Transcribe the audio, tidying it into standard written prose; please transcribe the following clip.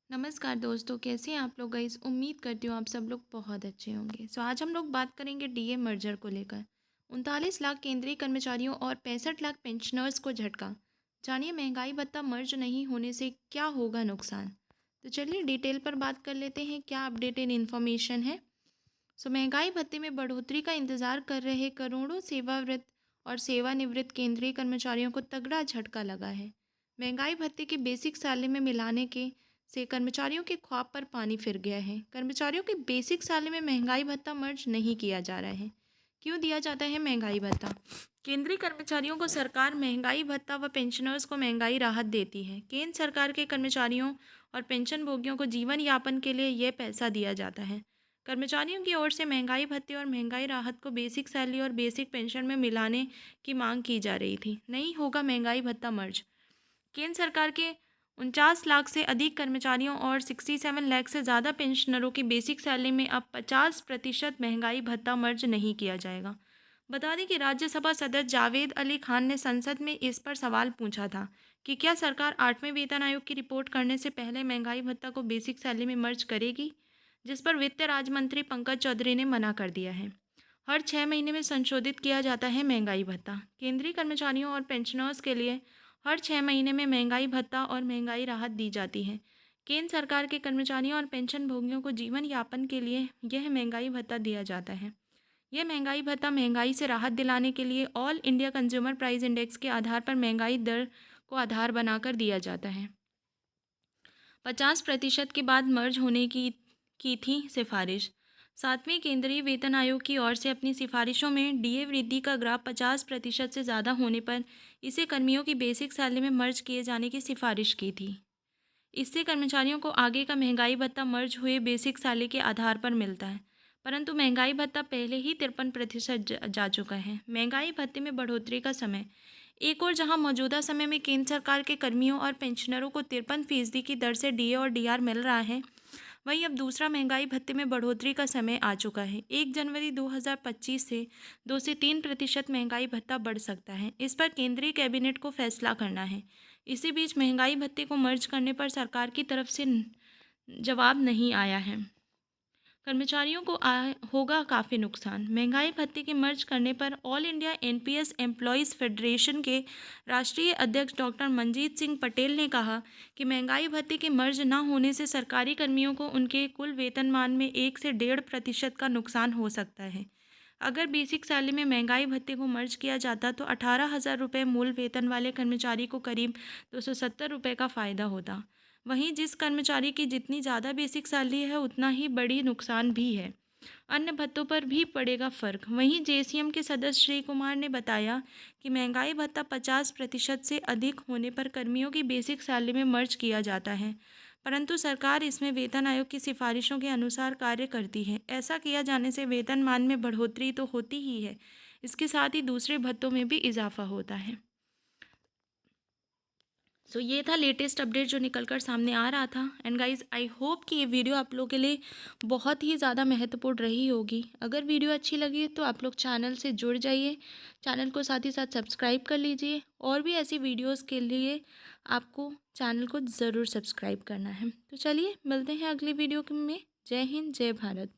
नमस्कार दोस्तों, कैसे हैं आप लोग गाइस। उम्मीद करती हूँ आप सब लोग बहुत अच्छे होंगे। आज हम लोग बात करेंगे डीए मर्जर को लेकर। 39 लाख केंद्रीय कर्मचारियों और 65 लाख पेंशनर्स को झटका। जानिए महंगाई भत्ता मर्ज नहीं होने से क्या होगा नुकसान। तो चलिए डिटेल पर बात कर लेते हैं क्या अपडेटेड इन्फॉर्मेशन है। महंगाई भत्ते में बढ़ोतरी का इंतजार कर रहे करोड़ों सेवावृत्त और सेवानिवृत्त केंद्रीय कर्मचारियों को तगड़ा झटका लगा है। महंगाई भत्ते के बेसिक सैलरी में मिलाने के से कर्मचारियों के ख्वाब पर पानी फिर गया है। कर्मचारियों के बेसिक सैलरी में महंगाई भत्ता मर्ज नहीं किया जा रहा है। क्यों दिया जाता है महंगाई भत्ता? केंद्रीय कर्मचारियों को सरकार महंगाई भत्ता व पेंशनर्स को महंगाई राहत देती है। केंद्र सरकार के कर्मचारियों और पेंशन भोगियों को जीवन यापन के लिए यह पैसा दिया जाता है। कर्मचारियों की ओर से महंगाई भत्ते और महंगाई राहत को बेसिक सैलरी और बेसिक पेंशन में मिलाने की मांग की जा रही थी। नहीं होगा महंगाई भत्ता मर्ज। केंद्र सरकार के 49 लाख से अधिक कर्मचारियों और 67 लाख से ज़्यादा पेंशनरों की बेसिक सैलरी में अब 50% महंगाई भत्ता मर्ज नहीं किया जाएगा। बता दें कि राज्यसभा सदस्य जावेद अली खान ने संसद में इस पर सवाल पूछा था कि क्या सरकार 8वें वेतन आयोग की रिपोर्ट करने से पहले महंगाई भत्ता को बेसिक सैलरी में मर्ज करेगी, जिस पर वित्त राज्य मंत्री पंकज चौधरी ने मना कर दिया है। हर 6 महीने में संशोधित किया जाता है महंगाई भत्ता। केंद्रीय कर्मचारियों और पेंशनर्स के लिए हर 6 महीने में महंगाई भत्ता और महंगाई राहत दी जाती है। केंद्र सरकार के कर्मचारियों और पेंशन भोगियों को जीवन यापन के लिए यह महंगाई भत्ता दिया जाता है। यह महंगाई भत्ता महंगाई से राहत दिलाने के लिए all India consumer price index के आधार पर महंगाई दर को आधार बनाकर दिया जाता है। 50% के बाद मर्ज होने की थी सिफारिश। 7वें केंद्रीय वेतन आयोग की ओर से अपनी सिफारिशों में डीए वृद्धि का ग्राफ 50% से ज़्यादा होने पर इसे कर्मियों की बेसिक सैलरी में मर्ज किए जाने की सिफारिश की थी। इससे कर्मचारियों को आगे का महंगाई भत्ता मर्ज हुए बेसिक सैलरी के आधार पर मिलता है, परंतु महंगाई भत्ता पहले ही 53% जा चुका है। महंगाई भत्ते में बढ़ोतरी का समय। एक और जहां मौजूदा समय में केंद्र सरकार के कर्मियों और पेंशनरों को 53% की दर से डीए और डीआर मिल रहा है, वहीं अब दूसरा महंगाई भत्ते में बढ़ोतरी का समय आ चुका है। 1 जनवरी 2025 से 2 से 3% महंगाई भत्ता बढ़ सकता है। इस पर केंद्रीय कैबिनेट को फैसला करना है। इसी बीच महंगाई भत्ते को मर्ज करने पर सरकार की तरफ से जवाब नहीं आया है। कर्मचारियों को होगा काफ़ी नुकसान। महंगाई भत्ते के मर्ज करने पर all India NPS employees federation के राष्ट्रीय अध्यक्ष डॉक्टर मनजीत सिंह पटेल ने कहा कि महंगाई भत्ते के मर्ज न होने से सरकारी कर्मियों को उनके कुल वेतनमान में 1 से 1.5% का नुकसान हो सकता है। अगर बेसिक सैलरी में महंगाई भत्ते को मर्ज किया जाता तो 18,000 रुपये मूल वेतन वाले कर्मचारी को करीब 270 रुपये का फ़ायदा होता। वहीं जिस कर्मचारी की जितनी ज़्यादा बेसिक सैलरी है उतना ही बड़ी नुकसान भी है। अन्य भत्तों पर भी पड़ेगा फ़र्क। वहीं जेसीएम के सदस्य श्री कुमार ने बताया कि महंगाई भत्ता 50% से अधिक होने पर कर्मियों की बेसिक सैलरी में मर्ज किया जाता है, परंतु सरकार इसमें वेतन आयोग की सिफारिशों के अनुसार कार्य करती है। ऐसा किया जाने से वेतनमान में बढ़ोतरी तो होती ही है, इसके साथ ही दूसरे भत्तों में भी इजाफा होता है। ये था लेटेस्ट अपडेट जो निकल कर सामने आ रहा था। एंड गाइज आई होप कि ये वीडियो आप लोगों के लिए बहुत ही ज़्यादा महत्वपूर्ण रही होगी। अगर वीडियो अच्छी लगी तो आप लोग चैनल से जुड़ जाइए, चैनल को साथ ही साथ सब्सक्राइब कर लीजिए। और भी ऐसी वीडियोस के लिए आपको चैनल को ज़रूर सब्सक्राइब करना है। तो चलिए मिलते हैं अगली वीडियो में। जय हिंद, जय भारत।